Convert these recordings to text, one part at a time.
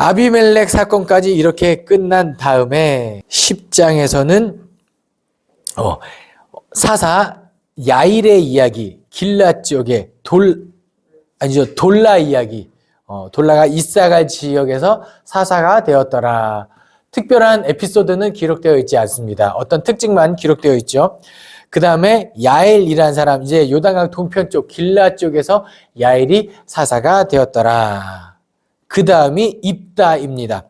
아비멜렉 사건까지 이렇게 끝난 다음에 10장에서는 사사 야일의 이야기, 길앗 지역의 돌라 이야기, 돌라가 이사갈 지역에서 사사가 되었더라. 특별한 에피소드는 기록되어 있지 않습니다. 어떤 특징만 기록되어 있죠. 그 다음에 야엘이라는 사람, 이제 요단강 동편 쪽 길앗 쪽에서 야엘이 사사가 되었더라. 그 다음이 입다입니다.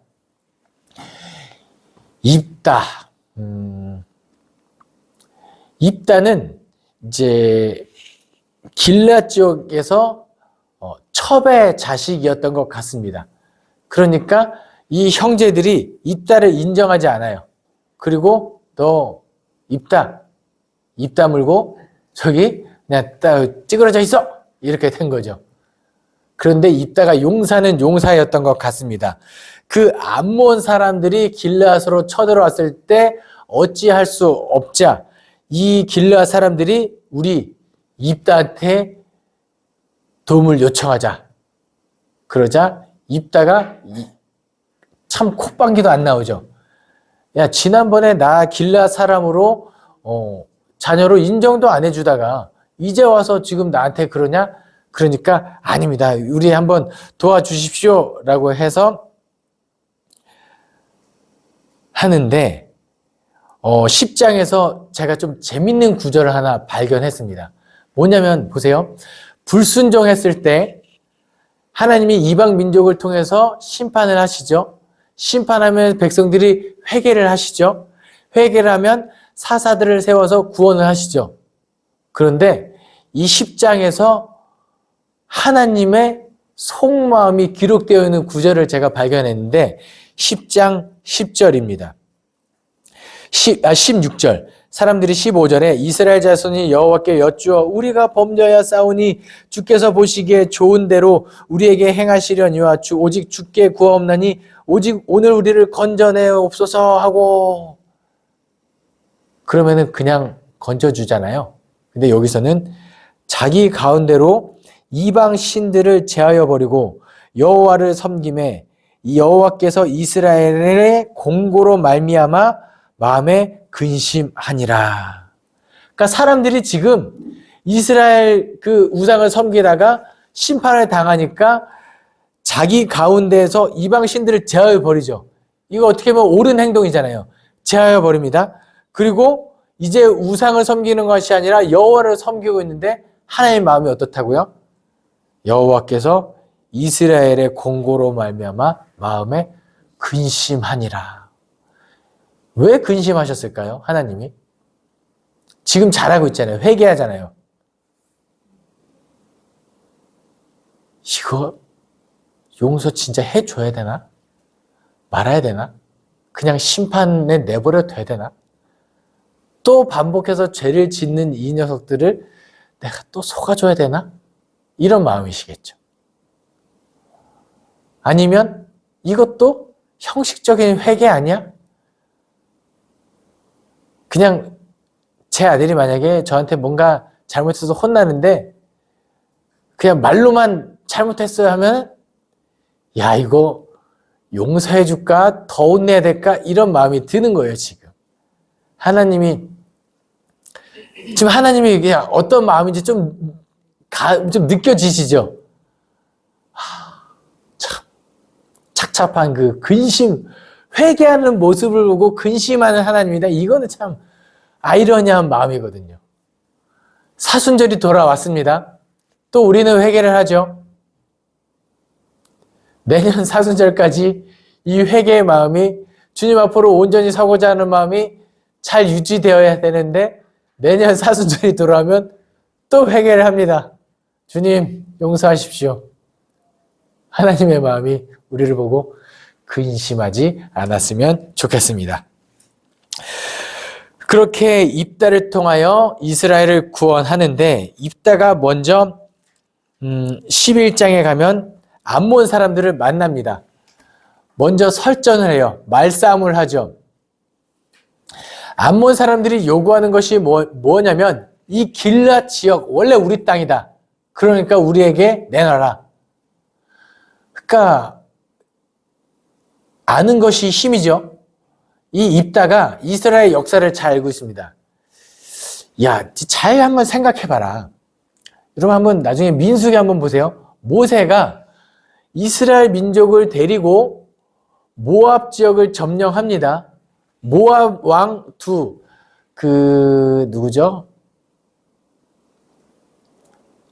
입다는 이제 길앗 지역에서 첩의 자식이었던 것 같습니다. 그러니까 이 형제들이 입다를 인정하지 않아요. 그리고 너 입다 물고 저기 그냥 딱 찌그러져 있어! 이렇게 된 거죠. 그런데 입다가 용사는 용사였던 것 같습니다. 그 암몬 사람들이 길앗으로 쳐들어왔을 때 어찌할 수 없자 이 길앗 사람들이 우리 입다한테 도움을 요청하자. 그러자 입다가 참 콧방귀도 안 나오죠. 야, 지난번에 나 길앗 사람으로 자녀로 인정도 안 해주다가 이제 와서 지금 나한테 그러냐? 그러니까 아닙니다. 우리 한번 도와주십시오 라고 해서 하는데 10장에서 제가 좀 재밌는 구절을 하나 발견했습니다. 뭐냐면 보세요. 불순종했을 때 하나님이 이방 민족을 통해서 심판을 하시죠. 심판하면 백성들이 회개를 하시죠. 회개를 하면 사사들을 세워서 구원을 하시죠. 그런데 이 10장에서 하나님의 속마음이 기록되어 있는 구절을 제가 발견했는데 10장 10절입니다. 16절 사람들이 15절에 이스라엘 자손이 여호와께 여쭈어 우리가 범죄하였사오니 주께서 보시기에 좋은 대로 우리에게 행하시려니와 오직 주께 구하옵나니 오직 오늘 우리를 건져내옵소서 하고 그러면은 그냥 건져주잖아요. 근데 여기서는 자기 가운데로 이방 신들을 제하여 버리고 여호와를 섬김에 여호와께서 이스라엘의 공고로 말미암아 마음에 근심하니라. 그러니까 사람들이 지금 이스라엘 그 우상을 섬기다가 심판을 당하니까 자기 가운데에서 이방 신들을 제하여 버리죠. 이거 어떻게 보면 옳은 행동이잖아요. 제하여 버립니다. 그리고 이제 우상을 섬기는 것이 아니라 여호와를 섬기고 있는데 하나님의 마음이 어떻다고요? 여호와께서 이스라엘의 공고로 말미암아 마음에 근심하니라. 왜 근심하셨을까요? 하나님이 지금 잘하고 있잖아요. 회개하잖아요. 이거 용서 진짜 해줘야 되나? 말아야 되나? 그냥 심판에 내버려 둬야 되나? 또 반복해서 죄를 짓는 이 녀석들을 내가 또 속아줘야 되나? 이런 마음이시겠죠. 아니면 이것도 형식적인 회개 아니야? 그냥 제 아들이 만약에 저한테 뭔가 잘못해서 혼나는데 그냥 말로만 잘못했어요 하면 야 이거 용서해 줄까? 더 혼내야 될까? 이런 마음이 드는 거예요 지금. 지금 하나님이 그냥 어떤 마음인지 좀 느껴지시죠? 참 착잡한 그 근심, 회개하는 모습을 보고 근심하는 하나님이다. 이거는 참 아이러니한 마음이거든요. 사순절이 돌아왔습니다. 또 우리는 회개를 하죠. 내년 사순절까지 이 회개의 마음이 주님 앞으로 온전히 서고자 하는 마음이 잘 유지되어야 되는데 내년 사순절이 돌아오면 또 회개를 합니다. 주님 용서하십시오. 하나님의 마음이 우리를 보고 근심하지 않았으면 좋겠습니다. 그렇게 입다를 통하여 이스라엘을 구원하는데 입다가 먼저 11장에 가면 암몬 사람들을 만납니다. 먼저 설전을 해요. 말싸움을 하죠. 암몬 사람들이 요구하는 것이 뭐냐면 이 길앗 지역 원래 우리 땅이다. 그러니까 우리에게 내놔라. 그러니까 아는 것이 힘이죠. 이 입다가 이스라엘 역사를 잘 알고 있습니다. 야, 잘 한번 생각해봐라. 여러분 한번 나중에 민수기 한번 보세요. 모세가 이스라엘 민족을 데리고 모압 지역을 점령합니다. 모압 왕 누구죠?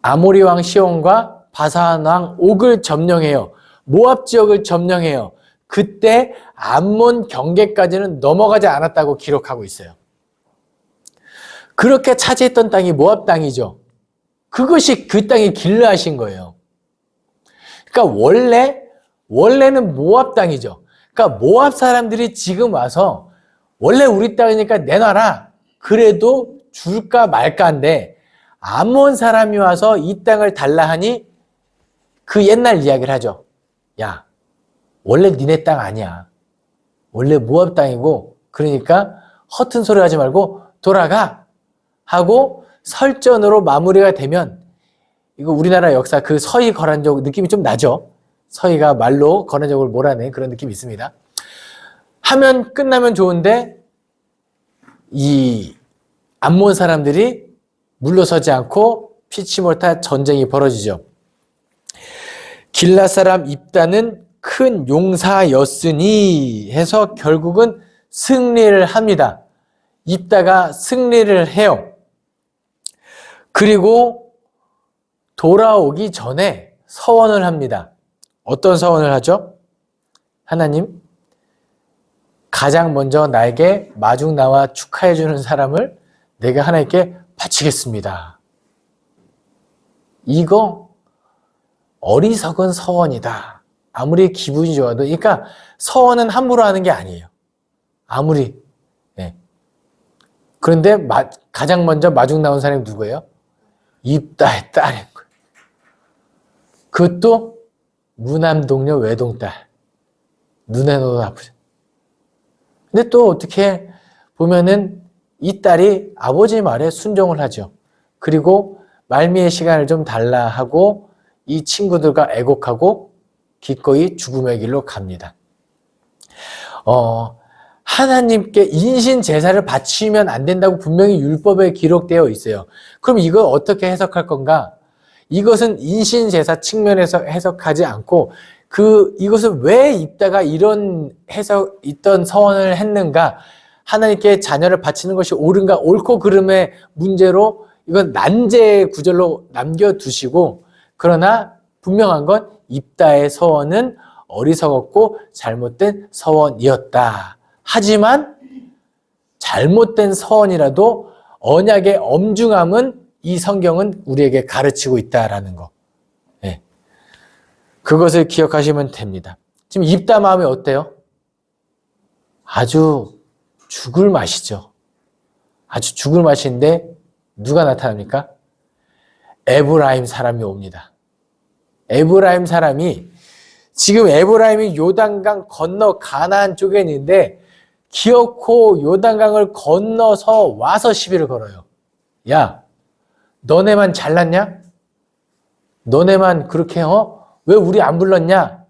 아모리 왕 시온과 바산 왕 옥을 점령해요. 모압 지역을 점령해요. 그때 암몬 경계까지는 넘어가지 않았다고 기록하고 있어요. 그렇게 차지했던 땅이 모압 땅이죠. 그것이 그 땅이 길르앗인 거예요. 그러니까 원래는 모압 땅이죠. 그러니까 모압 사람들이 지금 와서 원래 우리 땅이니까 내놔라. 그래도 줄까 말까인데 암몬 사람이 와서 이 땅을 달라 하니 그 옛날 이야기를 하죠. 야, 원래 니네 땅 아니야. 원래 모압 땅이고 그러니까 허튼 소리 하지 말고 돌아가 하고 설전으로 마무리가 되면 이거 우리나라 역사 그 서희 거란족 느낌이 좀 나죠. 서희가 말로 거란족을 몰아낸 그런 느낌이 있습니다. 하면 끝나면 좋은데 이 암몬 사람들이 물러서지 않고 피치 못할 전쟁이 벌어지죠. 길라 사람 입다는 큰 용사였으니 해서 결국은 승리를 합니다. 입다가 승리를 해요. 그리고 돌아오기 전에 서원을 합니다. 어떤 서원을 하죠? 하나님, 가장 먼저 나에게 마중 나와 축하해 주는 사람을 내가 하나님께 바치겠습니다. 이거 어리석은 서원이다. 아무리 기분이 좋아도. 그러니까 서원은 함부로 하는 게 아니에요. 아무리. 네. 그런데 가장 먼저 마중 나온 사람이 누구예요? 입다의 딸인 거예요. 그것도 무남동녀 외동딸. 눈에 넣어도 아프죠. 근데 또 어떻게 보면은 이 딸이 아버지 말에 순종을 하죠. 그리고 말미의 시간을 좀 달라 하고 이 친구들과 애곡하고 기꺼이 죽음의 길로 갑니다. 하나님께 인신 제사를 바치면 안 된다고 분명히 율법에 기록되어 있어요. 그럼 이걸 어떻게 해석할 건가? 이것은 인신 제사 측면에서 해석하지 않고 이것을 왜 입다가 이런 있던 서원을 했는가? 하나님께 자녀를 바치는 것이 옳은가? 옳고 그름의 문제로 이건 난제 구절로 남겨두시고, 그러나 분명한 건 입다의 서원은 어리석었고 잘못된 서원이었다. 하지만 잘못된 서원이라도 언약의 엄중함은 이 성경은 우리에게 가르치고 있다라는 거. 네. 그것을 기억하시면 됩니다. 지금 입다 마음이 어때요? 아주 죽을 맛이죠. 아주 죽을 맛인데 누가 나타납니까? 에브라임 사람이 옵니다. 에브라임 사람이 지금 에브라임이 요단강 건너 가나안 쪽에 있는데 기어코 요단강을 건너서 와서 시비를 걸어요. 야, 너네만 잘났냐? 너네만 그렇게 왜 우리 안 불렀냐?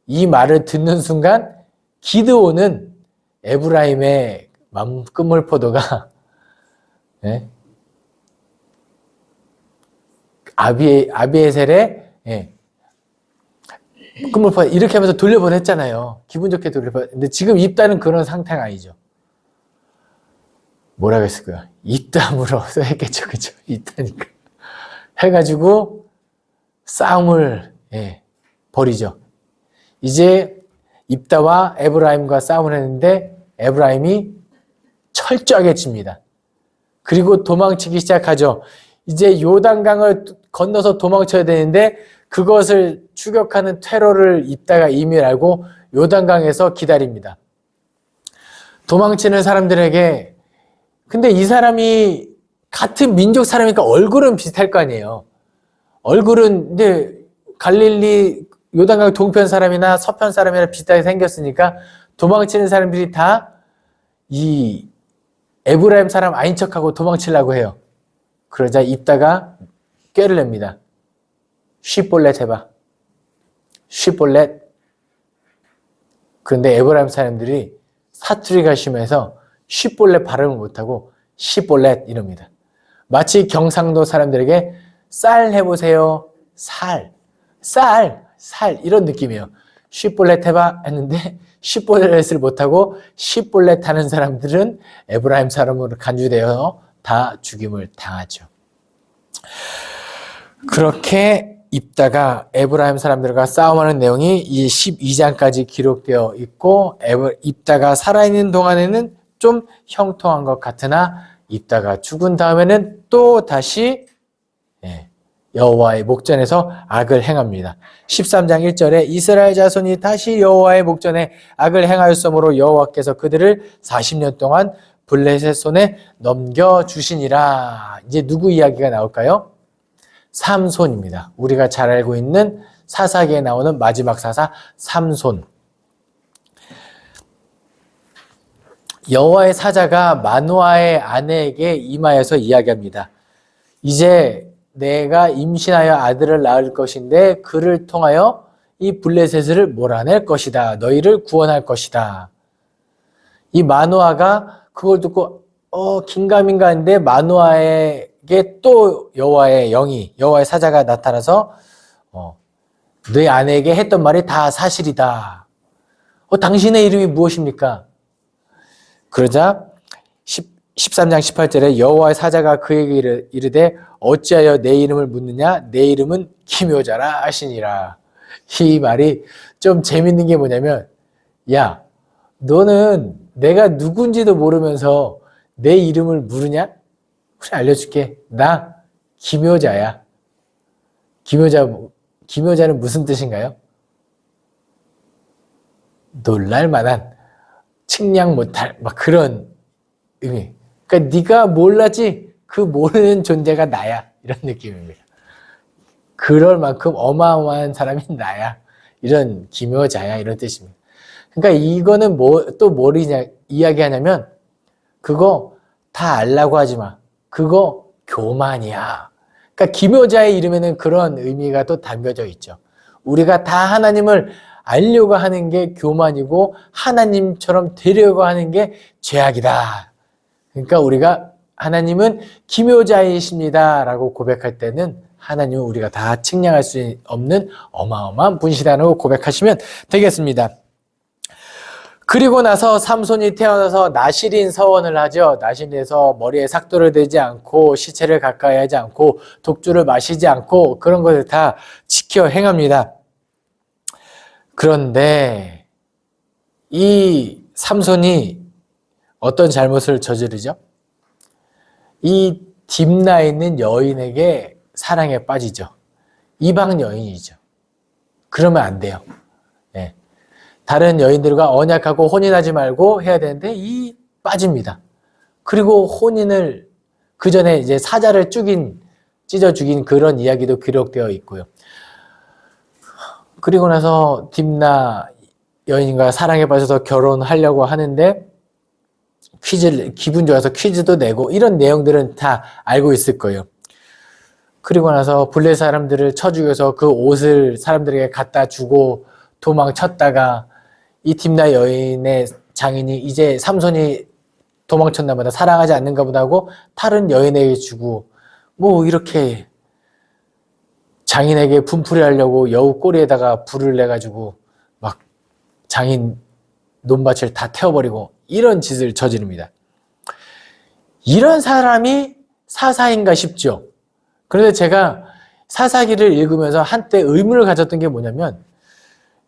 이 말을 듣는 순간 기드온은 에브라임의 끝물포도가 예? 아비에셀의 끝물포도 이렇게 하면서 돌려보냈잖아요. 기분 좋게 돌려보냈는데 지금 입다는 그런 상태가 아니죠. 뭐라고 했을까요? 입담으로 했겠죠. 그죠? 입다니까. 해가지고 싸움을 벌이죠. 이제 입다와 에브라임과 싸움을 했는데 에브라임이 철저하게 집니다. 그리고 도망치기 시작하죠. 이제 요단강을 건너서 도망쳐야 되는데 그것을 추격하는 퇴로를 입다가 이미 알고 요단강에서 기다립니다. 도망치는 사람들에게 근데 이 사람이 같은 민족 사람이니까 얼굴은 비슷할 거 아니에요. 얼굴은 이제 갈릴리 요단강 동편 사람이나 서편 사람이나 비슷하게 생겼으니까 도망치는 사람들이 다 이 에브라임 사람 아닌 척하고 도망치려고 해요. 그러자 입다가 꾀를 냅니다. 쉬볼렛 해봐. 쉬볼렛. 그런데 에브라임 사람들이 사투리가 심해서 쉽볼렛 발음을 못하고 시볼렛 이럽니다. 마치 경상도 사람들에게 쌀 해보세요. 살 이런 느낌이에요. 쉽볼렛 해봐 했는데 쉽볼렛을 못하고 시볼렛 하는 사람들은 에브라임 사람으로 간주되어 다 죽임을 당하죠. 그렇게 입다가 에브라임 사람들과 싸움하는 내용이 이 12장까지 기록되어 있고, 입다가 살아있는 동안에는 좀 형통한 것 같으나 입다가 죽은 다음에는 또 다시 여호와의 목전에서 악을 행합니다. 13장 1절에 이스라엘 자손이 다시 여호와의 목전에 악을 행하였으므로 여호와께서 그들을 40년 동안 블레셋 손에 넘겨주시니라. 이제 누구 이야기가 나올까요? 삼손입니다. 우리가 잘 알고 있는 사사기에 나오는 마지막 사사 삼손. 여호와의 사자가 마누아의 아내에게 임하여서 이야기합니다. 이제 내가 임신하여 아들을 낳을 것인데 그를 통하여 이 블레셋을 몰아낼 것이다. 너희를 구원할 것이다. 이 마누아가 그걸 듣고 긴가민가인데 마누아에게 또 여호와의 사자가 나타나서 너희 아내에게 했던 말이 다 사실이다. 당신의 이름이 무엇입니까? 그러자 13장 18절에 여호와의 사자가 그에게 이르되 어찌하여 내 이름을 묻느냐? 내 이름은 기묘자라 하시니라. 이 말이 좀 재밌는 게 뭐냐면, 야, 너는 내가 누군지도 모르면서 내 이름을 물으냐? 그래, 알려줄게. 나 기묘자야. 기묘자는 무슨 뜻인가요? 놀랄만한, 측량 못할, 막 그런 의미. 그러니까 네가 몰랐지? 그 모르는 존재가 나야. 이런 느낌입니다. 그럴 만큼 어마어마한 사람이 나야. 이런 기묘자야. 이런 뜻입니다. 그러니까 이거는 또 뭘 이야기하냐면, 그거 다 알라고 하지 마. 그거 교만이야. 그러니까 기묘자의 이름에는 그런 의미가 또 담겨져 있죠. 우리가 다 하나님을 알려고 하는 게 교만이고 하나님처럼 되려고 하는 게 죄악이다. 그러니까 우리가 하나님은 기묘자이십니다 라고 고백할 때는 하나님은 우리가 다 측량할 수 없는 어마어마한 분이시다고 고백하시면 되겠습니다. 그리고 나서 삼손이 태어나서 나실인 서원을 하죠. 나실에서 머리에 삭도를 대지 않고 시체를 가까이 하지 않고 독주를 마시지 않고 그런 것을 다 지켜 행합니다. 그런데 이 삼손이 어떤 잘못을 저지르죠? 이 딥나에 있는 여인에게 사랑에 빠지죠. 이방 여인이죠. 그러면 안 돼요. 다른 여인들과 언약하고 혼인하지 말고 해야 되는데 빠집니다. 그리고 혼인을 그 전에 이제 사자를 찢어 죽인 그런 이야기도 기록되어 있고요. 그리고 나서 딥나 여인과 사랑에 빠져서 결혼하려고 하는데 기분 좋아서 퀴즈도 내고 이런 내용들은 다 알고 있을 거예요. 그리고 나서 블레셋 사람들을 쳐 죽여서 그 옷을 사람들에게 갖다 주고 도망쳤다가 이 딥나 여인의 장인이 이제 삼손이 도망쳤나 보다, 사랑하지 않는가 보다 하고 다른 여인에게 주고 이렇게 장인에게 분풀이 하려고 여우 꼬리에다가 불을 내가지고 막 장인 논밭을 다 태워버리고 이런 짓을 저지릅니다. 이런 사람이 사사인가 싶죠. 그런데 제가 사사기를 읽으면서 한때 의문을 가졌던 게 뭐냐면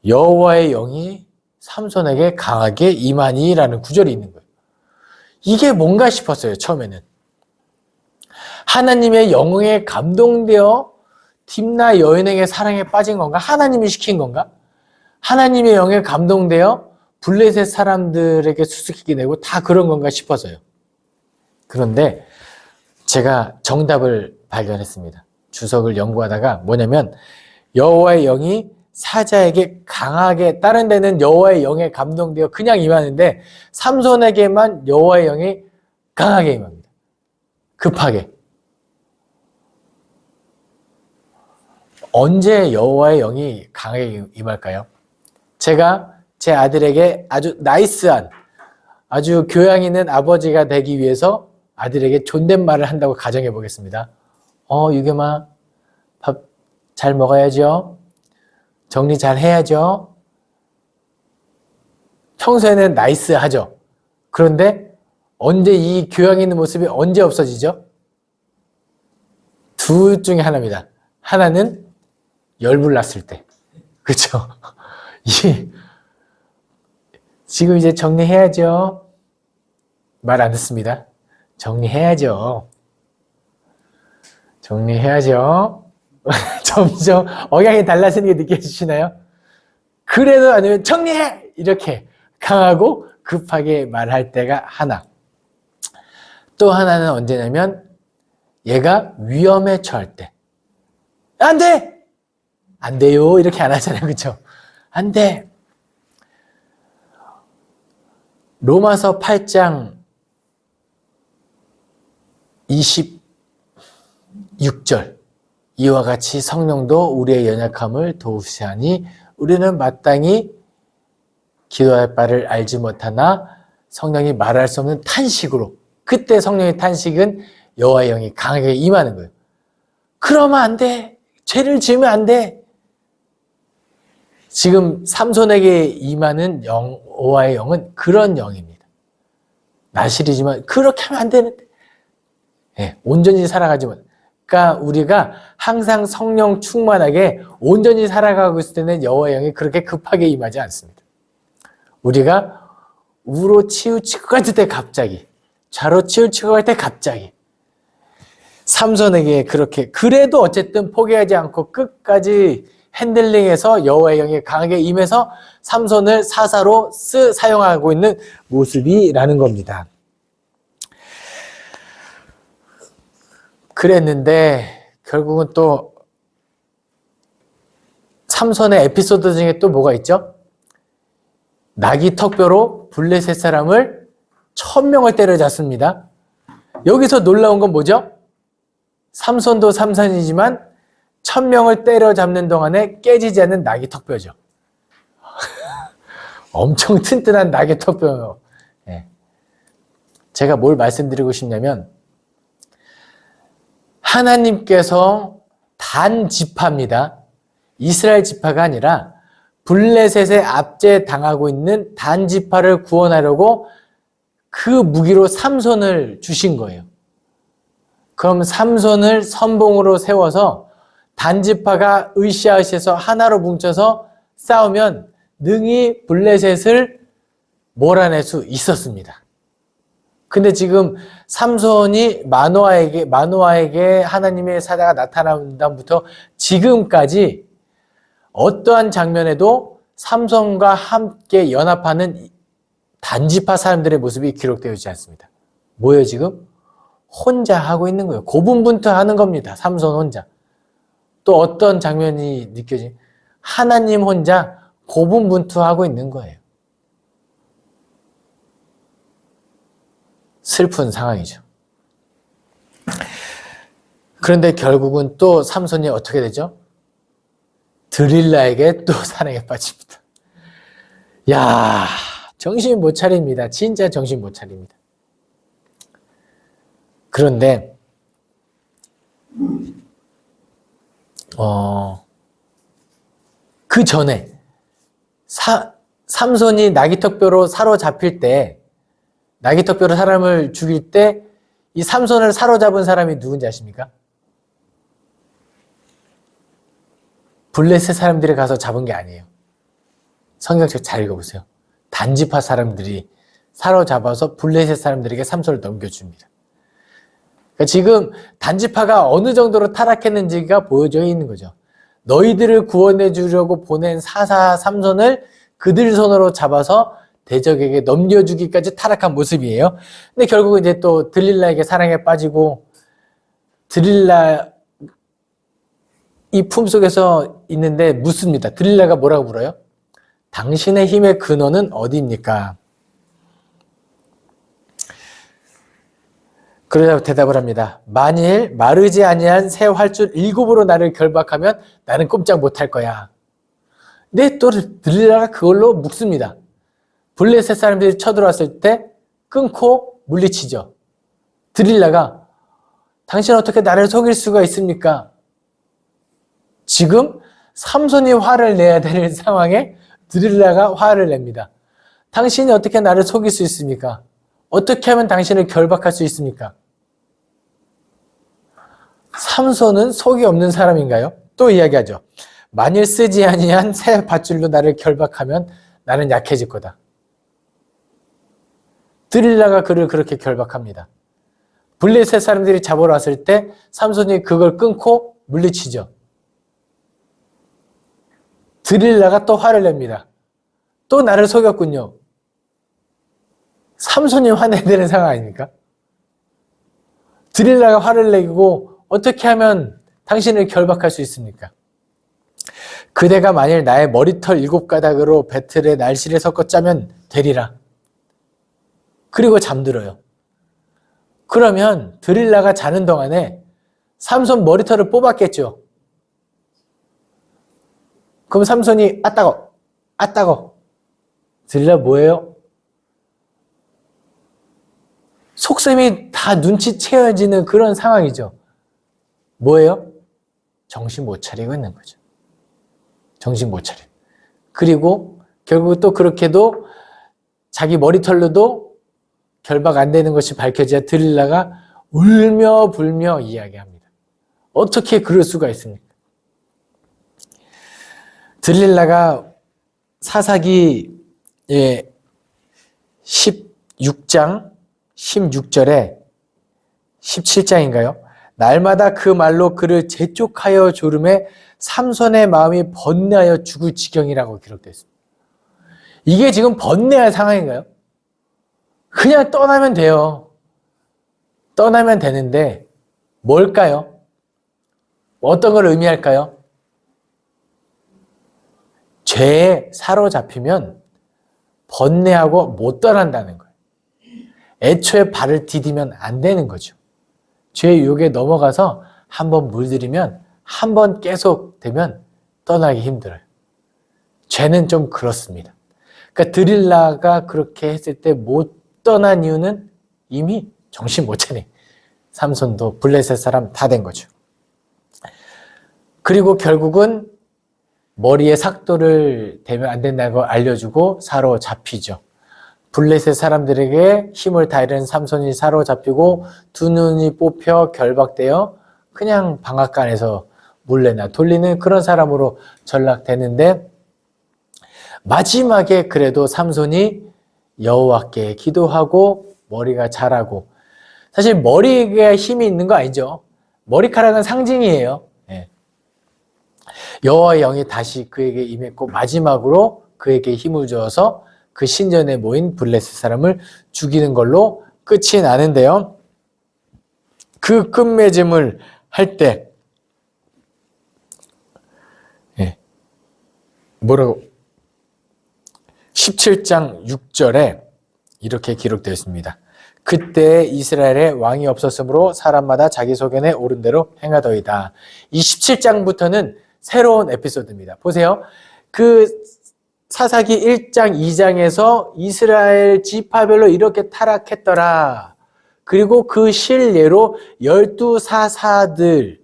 여호와의 영이 삼손에게 강하게 임하니라는 구절이 있는 거예요. 이게 뭔가 싶었어요. 처음에는. 하나님의 영에 감동되어 딥나 여인에게 사랑에 빠진 건가? 하나님이 시킨 건가? 하나님의 영에 감동되어 블레셋 사람들에게 수수께끼 내고 다 그런 건가 싶어서요. 그런데 제가 정답을 발견했습니다. 주석을 연구하다가 뭐냐면 여호와의 영이 사자에게 강하게, 다른 데는 여호와의 영에 감동되어 그냥 임하는데 삼손에게만 여호와의 영이 강하게 임합니다. 급하게. 언제 여호와의 영이 강하게 임할까요? 제가 제 아들에게 아주 나이스한, 아주 교양 있는 아버지가 되기 위해서 아들에게 존댓말을 한다고 가정해 보겠습니다. 유겸아, 밥 잘 먹어야죠. 정리 잘 해야죠. 평소에는 나이스하죠. 그런데 언제 이 교양 있는 모습이 언제 없어지죠? 둘 중에 하나입니다. 하나는 열불 났을 때. 그렇죠? 지금 이제 정리해야죠. 말 안 듣습니다. 정리해야죠. 정리해야죠. 점점 억양이 달라지는 게 느껴지시나요? 그래도 아니면 정리해! 이렇게 강하고 급하게 말할 때가 하나. 또 하나는 언제냐면 얘가 위험에 처할 때. 안 돼! 안 돼요. 이렇게 안 하잖아요. 그렇죠? 안 돼. 로마서 8장 26절 이와 같이 성령도 우리의 연약함을 도우시하니 우리는 마땅히 기도할 바를 알지 못하나 성령이 말할 수 없는 탄식으로, 그때 성령의 탄식은 여호와의 영이 강하게 임하는 거예요. 그러면 안 돼. 죄를 지으면 안 돼. 지금 삼손에게 임하는 여호와의 영은 그런 영입니다. 나실이지만 그렇게 하면 안 되는데. 온전히 살아가지 못. 그러니까 우리가 항상 성령 충만하게 온전히 살아가고 있을 때는 여호와의 영이 그렇게 급하게 임하지 않습니다. 우리가 우로 치우치고 갈 때 갑자기, 좌로 치우치고 갈 때 갑자기. 삼손에게 그렇게, 그래도 어쨌든 포기하지 않고 끝까지 핸들링해서 여호와의 영이 강하게 임해서 삼손을 사사로 사용하고 있는 모습이라는 겁니다. 그랬는데 결국은 또 삼손의 에피소드 중에 또 뭐가 있죠? 나귀 턱뼈로 블레셋 사람을 1000명을 때려잡습니다. 여기서 놀라운 건 뭐죠? 삼손도 삼손이지만 1000명을 때려잡는 동안에 깨지지 않는 나귀 턱뼈죠. 엄청 튼튼한 나귀 턱뼈요. 제가 뭘 말씀드리고 싶냐면 하나님께서 단 지파입니다. 이스라엘 지파가 아니라 블레셋에 압제당하고 있는 단 지파를 구원하려고 그 무기로 삼손을 주신 거예요. 그럼 삼손을 선봉으로 세워서 단 지파가 으쌰으쌰해서 하나로 뭉쳐서 싸우면 능히 블레셋을 몰아낼 수 있었습니다. 근데 지금 삼손이 마노아에게 하나님의 사자가 나타난 다음부터 지금까지 어떠한 장면에도 삼손과 함께 연합하는 단지파 사람들의 모습이 기록되어 있지 않습니다. 뭐예요 지금? 혼자 하고 있는 거예요. 고분분투하는 겁니다. 삼손 혼자. 또 어떤 장면이 느껴지? 하나님 혼자 고분분투하고 있는 거예요. 슬픈 상황이죠. 그런데 결국은 또 삼손이 어떻게 되죠? 드릴라에게 또 사랑에 빠집니다. 야, 정신 못 차립니다. 진짜 정신 못 차립니다. 그런데 그 전에 삼손이 나귀턱뼈로 사로잡힐 때, 나귀턱뼈로 사람을 죽일 때 이 삼손을 사로잡은 사람이 누군지 아십니까? 블레셋 사람들이 가서 잡은 게 아니에요. 성경책 잘 읽어보세요. 단지파 사람들이 사로잡아서 블레셋 사람들에게 삼손을 넘겨줍니다. 그러니까 지금 단지파가 어느 정도로 타락했는지가 보여져 있는 거죠. 너희들을 구원해 주려고 보낸 사사 삼손을 그들 손으로 잡아서 대적에게 넘겨주기까지 타락한 모습이에요. 근데 결국 이제 또 들릴라에게 사랑에 빠지고, 들릴라 이 품속에서 있는데 묻습니다. 들릴라가 뭐라고 물어요? 당신의 힘의 근원은 어디입니까? 그러자 대답을 합니다. 만일 마르지 아니한 새 활줄 7으로 나를 결박하면 나는 꼼짝 못할 거야. 근데 또 들릴라가 그걸로 묶습니다. 블레셋 사람들이 쳐들어왔을 때 끊고 물리치죠. 들릴라가 당신은 어떻게 나를 속일 수가 있습니까? 지금 삼손이 화를 내야 되는 상황에 들릴라가 화를 냅니다. 당신이 어떻게 나를 속일 수 있습니까? 어떻게 하면 당신을 결박할 수 있습니까? 삼손은 속이 없는 사람인가요? 또 이야기하죠. 만일 쓰지 아니한 새 밧줄로 나를 결박하면 나는 약해질 거다. 들릴라가 그를 그렇게 결박합니다. 블레셋 사람들이 잡으러 왔을 때 삼손이 그걸 끊고 물리치죠. 들릴라가 또 화를 냅니다. 또 나를 속였군요. 삼손이 화내야 되는 상황 아닙니까? 들릴라가 화를 내고 어떻게 하면 당신을 결박할 수 있습니까? 그대가 만일 나의 머리털 7가닥으로 배틀에 날씨를 섞어 짜면 되리라. 그리고 잠들어요. 그러면 들릴라가 자는 동안에 삼손 머리털을 뽑았겠죠. 그럼 삼손이 아따거. 들릴라 뭐예요? 속셈이 다 눈치채어지는 그런 상황이죠. 뭐예요? 정신 못 차리고 있는 거죠. 정신 못 차려. 그리고 결국 또 그렇게도 자기 머리털로도 결박 안 되는 것이 밝혀져야 들릴라가 울며 불며 이야기합니다. 어떻게 그럴 수가 있습니까? 들릴라가 사사기 16장 16절에 17장인가요? 날마다 그 말로 그를 재촉하여 조름에 삼손의 마음이 번뇌하여 죽을 지경이라고 기록되어 있습니다. 이게 지금 번뇌할 상황인가요? 그냥 떠나면 돼요. 떠나면 되는데 뭘까요? 어떤 걸 의미할까요? 죄에 사로잡히면 번뇌하고 못 떠난다는 거예요. 애초에 발을 디디면 안 되는 거죠. 죄의 유혹에 넘어가서 한번 물들이면 한번 계속 되면 떠나기 힘들어요. 죄는 좀 그렇습니다. 그러니까 들릴라가 그렇게 했을 때 못 떠난 이유는 이미 정신 못 차리. 삼손도 블레셋 사람 다 된 거죠. 그리고 결국은 머리에 삭도를 대면 안 된다고 알려주고 사로잡히죠. 블레셋 사람들에게 힘을 다하려는 삼손이 사로잡히고 두 눈이 뽑혀 결박되어 그냥 방앗간에서 몰래나 돌리는 그런 사람으로 전락되는데, 마지막에 그래도 삼손이 여호와께 기도하고 머리가 자라고, 사실 머리가 힘이 있는 거 아니죠. 머리카락은 상징이에요. 여호와의 영이 다시 그에게 임했고 마지막으로 그에게 힘을 주어서 그 신전에 모인 블레셋 사람을 죽이는 걸로 끝이 나는데요. 그 끝맺음을 할 때 뭐라고 17장 6절에 이렇게 기록되어 있습니다. 그때 이스라엘에 왕이 없었으므로 사람마다 자기 소견에 옳은 대로 행하더이다. 이 17장부터는 새로운 에피소드입니다. 보세요. 그 사사기 1장, 2장에서 이스라엘 지파별로 이렇게 타락했더라. 그리고 그 실례로 12사사들,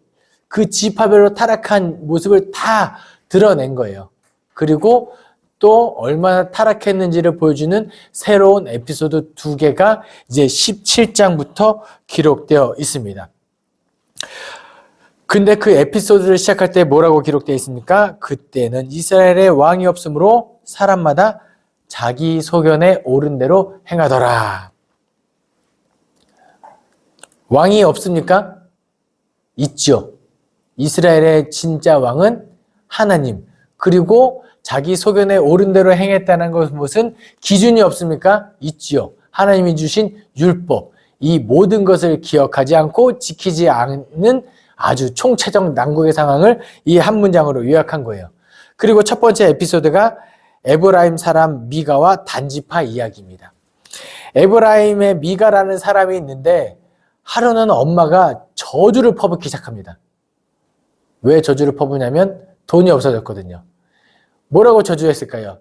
그 지파별로 타락한 모습을 다 드러낸 거예요. 그리고 또 얼마나 타락했는지를 보여주는 새로운 에피소드 2개가 이제 17장부터 기록되어 있습니다. 근데 그 에피소드를 시작할 때 뭐라고 기록되어 있습니까? 그때는 이스라엘에 왕이 없으므로 사람마다 자기 소견에 옳은 대로 행하더라. 왕이 없습니까? 있죠. 이스라엘의 진짜 왕은 하나님, 그리고 자기 소견에 옳은 대로 행했다는 것은 기준이 없습니까? 있지요. 하나님이 주신 율법, 이 모든 것을 기억하지 않고 지키지 않는 아주 총체적 난국의 상황을 이 한 문장으로 요약한 거예요. 그리고 첫 번째 에피소드가 에브라임 사람 미가와 단지파 이야기입니다. 에브라임의 미가라는 사람이 있는데 하루는 엄마가 저주를 퍼붓기 시작합니다. 왜 저주를 퍼부냐면 돈이 없어졌거든요. 뭐라고 저주했을까요?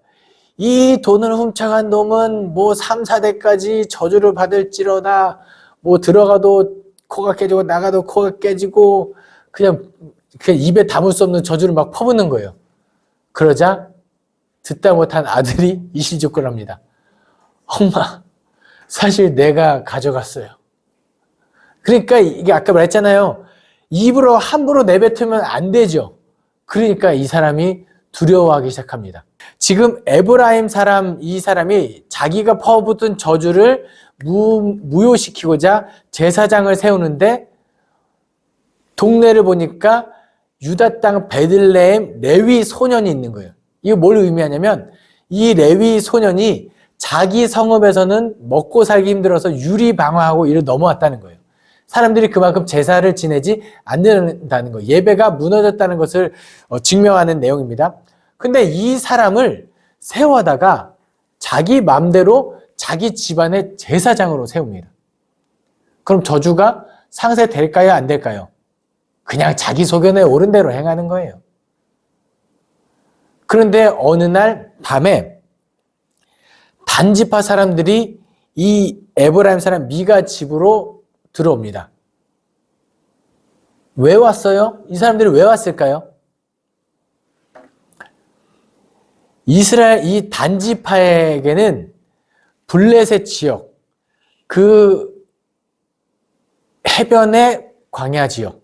이 돈을 훔쳐간 놈은 뭐 3, 4대까지 저주를 받을지로다. 뭐 들어가도 코가 깨지고 나가도 코가 깨지고 그냥 입에 담을 수 없는 저주를 막 퍼붓는 거예요. 그러자 듣다 못한 아들이 이실직고를 합니다. 엄마, 사실 내가 가져갔어요. 그러니까 이게 아까 말했잖아요. 입으로 함부로 내뱉으면 안 되죠. 그러니까 이 사람이 두려워하기 시작합니다. 지금 에브라임 이 사람이 자기가 퍼붓은 저주를 무효시키고자 제사장을 세우는데 동네를 보니까 유다 땅 베들레헴 레위 소년이 있는 거예요. 이거 뭘 의미하냐면 이 레위 소년이 자기 성읍에서는 먹고 살기 힘들어서 유리방화하고 이를 넘어왔다는 거예요. 사람들이 그만큼 제사를 지내지 않는다는 거예요. 예배가 무너졌다는 것을 증명하는 내용입니다. 근데 이 사람을 세워다가 자기 맘대로 자기 집안의 제사장으로 세웁니다. 그럼 저주가 상쇄될까요? 안 될까요? 그냥 자기 소견에 옳은 대로 행하는 거예요. 그런데 어느 날 밤에 단지파 사람들이 이 에브라임 사람 미가 집으로 들어옵니다. 왜 왔어요? 이 사람들이 왜 왔을까요? 이스라엘 이 단지파에게는 블레셋 지역, 그 해변의 광야 지역,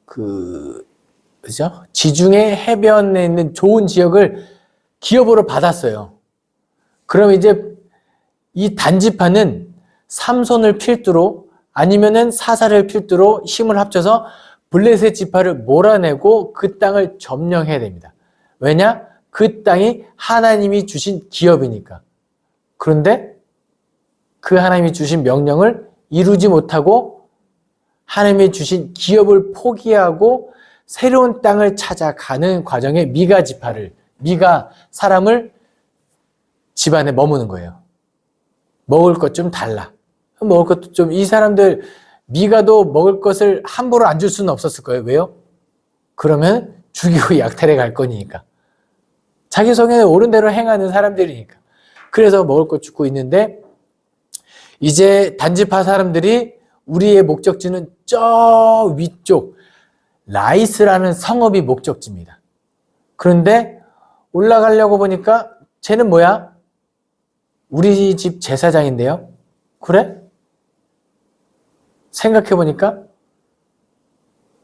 그죠? 지중해 해변에 있는 좋은 지역을 기업으로 받았어요. 그럼 이제 이 단지파는 삼손을 필두로 아니면은 사사를 필두로 힘을 합쳐서 블레셋 지파를 몰아내고 그 땅을 점령해야 됩니다. 왜냐? 그 땅이 하나님이 주신 기업이니까. 그런데 그 하나님이 주신 명령을 이루지 못하고 하나님이 주신 기업을 포기하고 새로운 땅을 찾아가는 과정에 미가 사람을 집안에 머무는 거예요. 먹을 것 좀 달라. 먹을 것도 좀, 이 사람들, 미가도 먹을 것을 함부로 안 줄 수는 없었을 거예요. 왜요? 그러면 죽이고 약탈해 갈 거니까. 자기 성향에 옳은 대로 행하는 사람들이니까. 그래서 먹을 것 주고 있는데, 이제 단지파 사람들이 우리의 목적지는 저 위쪽, 라이스라는 성읍이 목적지입니다. 그런데 올라가려고 보니까 쟤는 뭐야? 우리 집 제사장인데요? 그래? 생각해보니까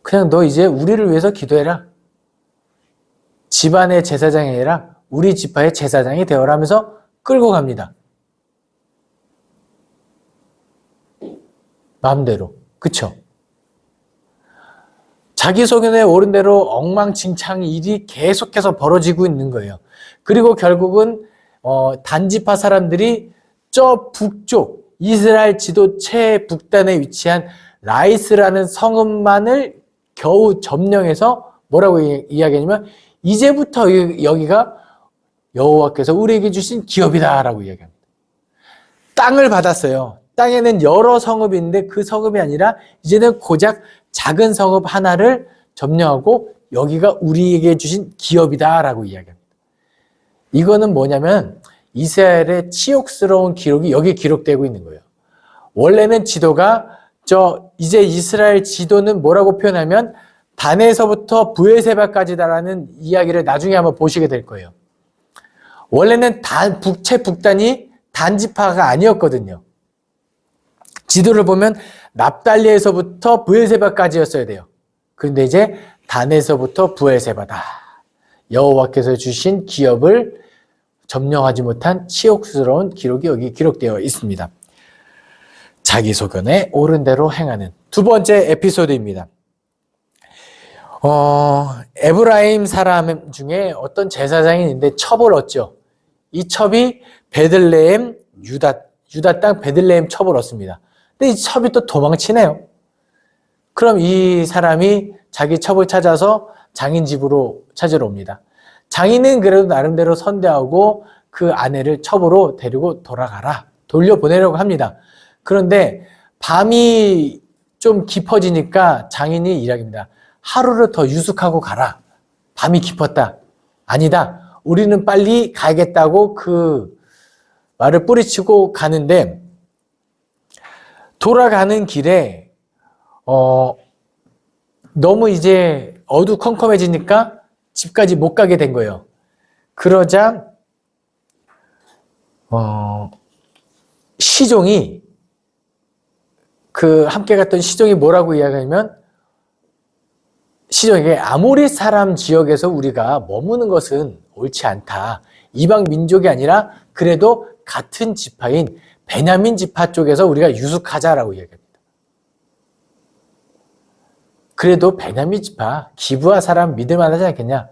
그냥 너 이제 우리를 위해서 기도해라. 집안의 제사장이 아니라 우리 지파의 제사장이 되어라 하면서 끌고 갑니다. 마음대로. 그쵸? 자기 소견에 옳은 대로 엉망진창 일이 계속해서 벌어지고 있는 거예요. 그리고 결국은 단지파 사람들이 저 북쪽 이스라엘 지도 최북단에 위치한 라이스라는 성읍만을 겨우 점령해서 뭐라고 이야기하냐면 이제부터 여기가 여호와께서 우리에게 주신 기업이다 라고 이야기합니다. 땅을 받았어요. 땅에는 여러 성읍이 있는데 그 성읍이 아니라 이제는 고작 작은 성읍 하나를 점령하고 여기가 우리에게 주신 기업이다 라고 이야기합니다. 이거는 뭐냐면 이스라엘의 치욕스러운 기록이 여기 기록되고 있는 거예요. 원래는 지도가 이제 이스라엘 지도는 뭐라고 표현하면 단에서부터 브엘세바까지다라는 이야기를 나중에 한번 보시게 될 거예요. 원래는 북단이 단지파가 아니었거든요. 지도를 보면 납달리에서부터 브엘세바까지였어야 돼요. 그런데 이제 단에서부터 브엘세바다. 여호와께서 주신 기업을 점령하지 못한 치욕스러운 기록이 여기 기록되어 있습니다. 자기 소견에 옳은 대로 행하는 두 번째 에피소드입니다. 에브라임 사람 중에 어떤 제사장이 있는데 첩을 얻죠. 이 첩이 베들레헴 유다 땅 베들레헴 첩을 얻습니다. 근데 이 첩이 또 도망치네요. 그럼 이 사람이 자기 첩을 찾아서 장인 집으로 찾으러 옵니다. 장인은 그래도 나름대로 선대하고 그 아내를 첩으로 데리고 돌려보내려고 합니다. 그런데 밤이 좀 깊어지니까 장인이 이야기합니다. 하루를 더 유숙하고 가라. 밤이 깊었다. 아니다. 우리는 빨리 가야겠다고 그 말을 뿌리치고 가는데, 돌아가는 길에 너무 이제 어두컴컴해지니까 집까지 못 가게 된 거예요. 그러자 시종이, 그 함께 갔던 시종이 뭐라고 이야기하냐면, 시종에게 아모리 사람 지역에서 우리가 머무는 것은 옳지 않다. 이방 민족이 아니라 그래도 같은 지파인 베냐민 지파 쪽에서 우리가 유숙하자라고 이야기합니다. 그래도 베냐민 지파, 기브아 사람 믿을만하지 않겠냐?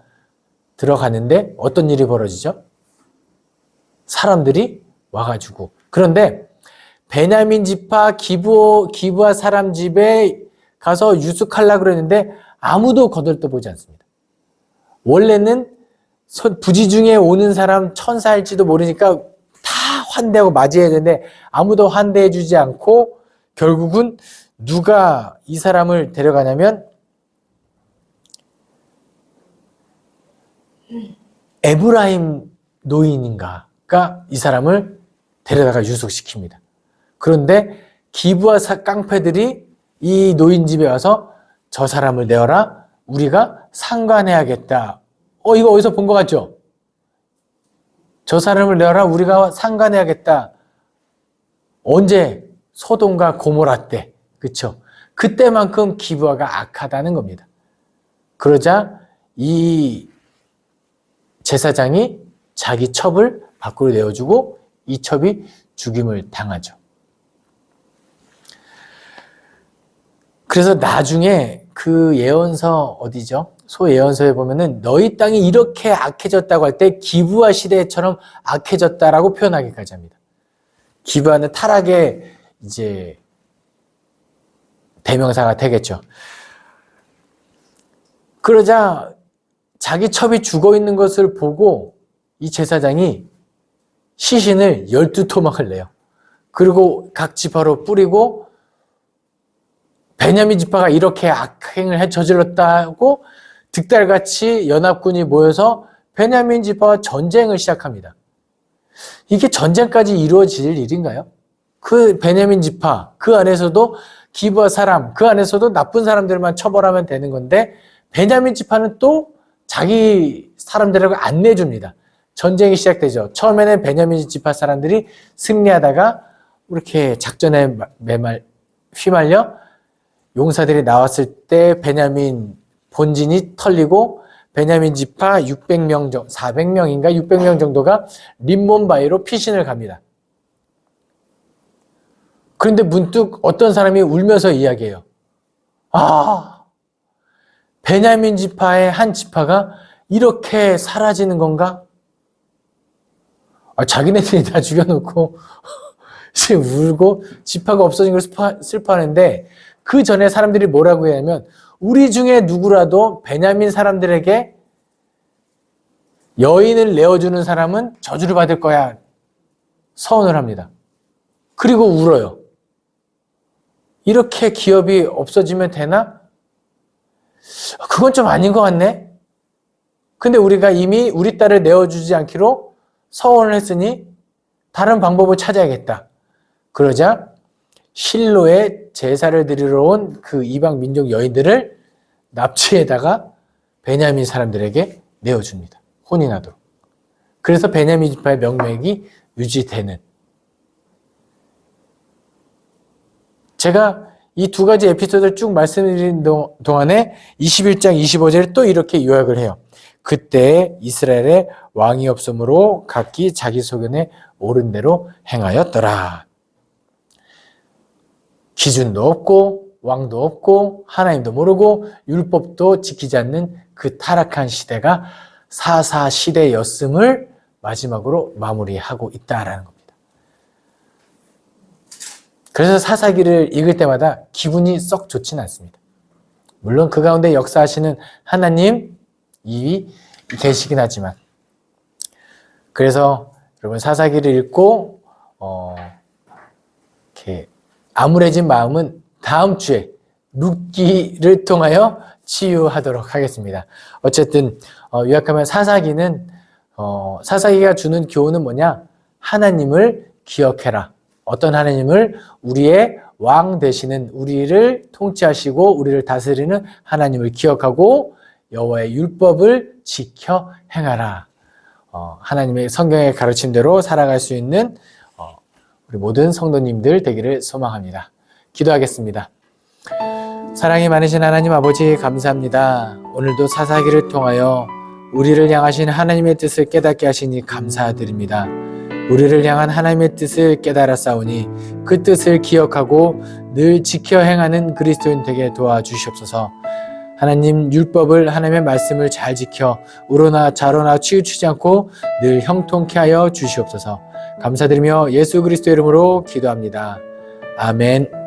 들어가는데 어떤 일이 벌어지죠? 사람들이 와가지고. 그런데 베냐민 지파 기브아 사람 집에 가서 유숙하려고 그랬는데 아무도 거들떠보지 않습니다. 원래는 부지 중에 오는 사람 천사일지도 모르니까 다 환대하고 맞이해야 되는데 아무도 환대해주지 않고, 결국은 누가 이 사람을 데려가냐면 에브라임 노인인가가 이 사람을 데려다가 유숙시킵니다. 그런데 기브아 깡패들이 이 노인 집에 와서 저 사람을 내어라, 우리가 상관해야겠다. 이거 어디서 본 것 같죠? 저 사람을 내어라, 우리가 상관해야겠다. 언제? 소돔과 고모라 때. 그쵸? 그때만큼 기브아가 악하다는 겁니다. 그러자 이 제사장이 자기 첩을 밖으로 내어주고 이 첩이 죽임을 당하죠. 그래서 나중에 그 예언서 어디죠? 소예언서에 보면은 너희 땅이 이렇게 악해졌다고 할 때 기브아 시대처럼 악해졌다라고 표현하기까지 합니다. 기브아는 타락의 이제 대명사가 되겠죠. 그러자 자기 첩이 죽어 있는 것을 보고 이 제사장이 시신을 12토막을 내요. 그리고 각 지파로 뿌리고, 베냐민 지파가 이렇게 악행을 저질렀다고 득달같이 연합군이 모여서 베냐민 지파와 전쟁을 시작합니다. 이게 전쟁까지 이루어질 일인가요? 그 베냐민 지파, 그 안에서도 기브아 사람, 그 안에서도 나쁜 사람들만 처벌하면 되는 건데, 베냐민 지파는 또 자기 사람들에게 안 내줍니다. 전쟁이 시작되죠. 처음에는 베냐민 지파 사람들이 승리하다가 이렇게 작전에 휘말려 용사들이 나왔을 때 베냐민 본진이 털리고 베냐민 지파 600명 정도, 400명인가 600명 정도가 림몬 바위로 피신을 갑니다. 그런데 문득 어떤 사람이 울면서 이야기해요. 베냐민 지파의 한 지파가 이렇게 사라지는 건가? 자기네들이 다 죽여놓고 지금 울고 지파가 없어진 걸 슬퍼하는데, 그 전에 사람들이 뭐라고 하냐면 우리 중에 누구라도 베냐민 사람들에게 여인을 내어주는 사람은 저주를 받을 거야 서원을 합니다. 그리고 울어요. 이렇게 기업이 없어지면 되나? 그건 좀 아닌 것 같네. 근데 우리가 이미 우리 딸을 내어주지 않기로 서원을 했으니 다른 방법을 찾아야겠다. 그러자 실로에 제사를 드리러 온 그 이방 민족 여인들을 납치에다가 베냐민 사람들에게 내어줍니다. 혼인하도록. 그래서 베냐민 지파의 명맥이 유지되는. 제가 이 두 가지 에피소드를 쭉 말씀드린 동안에 21장 25절에 또 이렇게 요약을 해요. 그때 이스라엘의 왕이 없으므로 각기 자기 소견에 옳은 대로 행하였더라. 기준도 없고 왕도 없고 하나님도 모르고 율법도 지키지 않는 그 타락한 시대가 사사 시대였음을 마지막으로 마무리하고 있다라는 겁니다. 그래서 사사기를 읽을 때마다 기분이 썩 좋지는 않습니다. 물론 그 가운데 역사하시는 하나님이 계시긴 하지만, 그래서 여러분 사사기를 읽고 이렇게 암울해진 마음은 다음 주에 룻기를 통하여 치유하도록 하겠습니다. 어쨌든 요약하면 사사기는 사사기가 주는 교훈은 뭐냐? 하나님을 기억해라. 어떤 하나님을? 우리의 왕 되시는, 우리를 통치하시고 우리를 다스리는 하나님을 기억하고 여호와의 율법을 지켜 행하라. 하나님의 성경의 가르침대로 살아갈 수 있는 우리 모든 성도님들 되기를 소망합니다. 기도하겠습니다. 사랑이 많으신 하나님 아버지 감사합니다. 오늘도 사사기를 통하여 우리를 향하신 하나님의 뜻을 깨닫게 하시니 감사드립니다. 우리를 향한 하나님의 뜻을 깨달았사오니 그 뜻을 기억하고 늘 지켜 행하는 그리스도인 되게 도와주시옵소서. 하나님 율법을, 하나님의 말씀을 잘 지켜 우로나 좌로나 치우치지 않고 늘 형통케 하여 주시옵소서. 감사드리며 예수 그리스도 이름으로 기도합니다. 아멘.